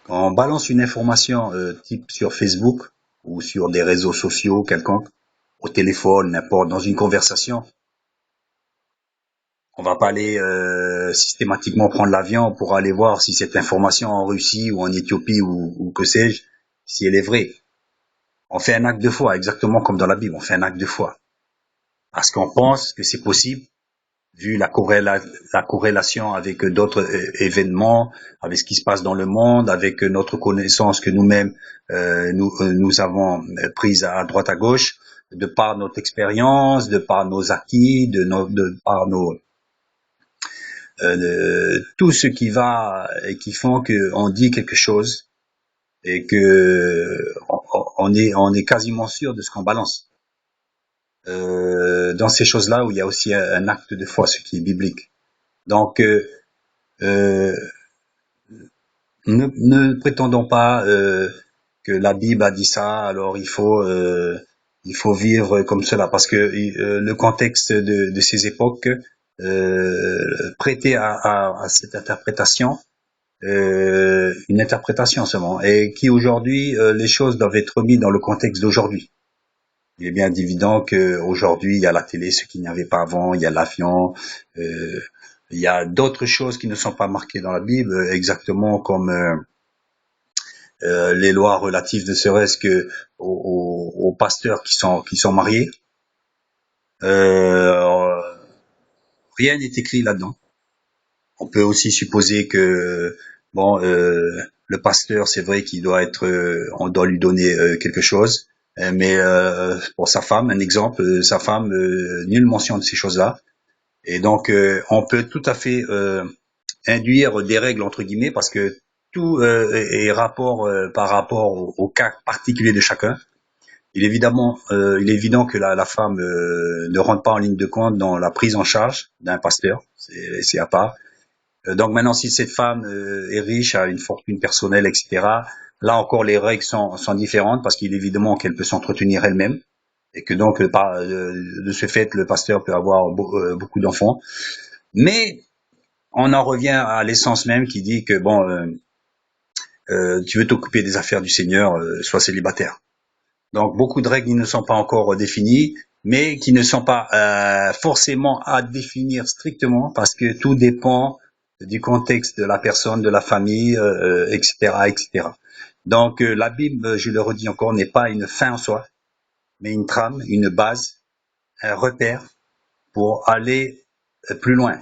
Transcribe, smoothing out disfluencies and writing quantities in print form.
Quand on balance une information type sur Facebook ou sur des réseaux sociaux quelconques, au téléphone, n'importe, dans une conversation, on va pas aller systématiquement prendre l'avion pour aller voir si cette information en Russie ou en Éthiopie ou que sais-je, si elle est vraie. On fait un acte de foi, exactement comme dans la Bible, on fait un acte de foi. Parce qu'on pense que c'est possible, vu la corrélation avec d'autres événements, avec ce qui se passe dans le monde, avec notre connaissance que nous-mêmes nous avons prise à droite à gauche, de par notre expérience, de par nos acquis, de par tout ce qui va et qui font qu'on dit quelque chose et que on est quasiment sûr de ce qu'on balance. Dans ces choses-là où il y a aussi un acte de foi, ce qui est biblique. Donc, euh, ne prétendons pas que la Bible a dit ça, alors il faut vivre comme cela, parce que le contexte de ces époques prêtait à cette interprétation une interprétation seulement, et qui aujourd'hui les choses doivent être mises dans le contexte d'aujourd'hui. Il est bien évident qu'aujourd'hui, il y a la télé, ce qu'il n'y avait pas avant, il y a l'avion, il y a d'autres choses qui ne sont pas marquées dans la Bible, exactement comme les lois relatives ne serait-ce que aux pasteurs qui sont mariés. Euh, Rien n'est écrit là-dedans. On peut aussi supposer que bon, le pasteur, c'est vrai qu'il doit être, on doit lui donner quelque chose, mais pour sa femme, un exemple, sa femme, nulle mention de ces choses-là. Et donc, on peut tout à fait induire des règles entre guillemets parce que tout est rapport par rapport au cas particulier de chacun. Il est évident que la femme ne rentre pas en ligne de compte dans la prise en charge d'un pasteur, c'est à part. Donc maintenant, si cette femme est riche, a une fortune personnelle, etc., là encore les règles sont différentes parce qu'il est évidemment qu'elle peut s'entretenir elle-même et que donc de ce fait, le pasteur peut avoir beaucoup d'enfants. Mais on en revient à l'essence même qui dit que bon, tu veux t'occuper des affaires du Seigneur, sois célibataire. Donc beaucoup de règles qui ne sont pas encore définies, mais qui ne sont pas forcément à définir strictement parce que tout dépend du contexte de la personne, de la famille, etc., etc. Donc la Bible, je le redis encore, n'est pas une fin en soi, mais une trame, une base, un repère pour aller plus loin.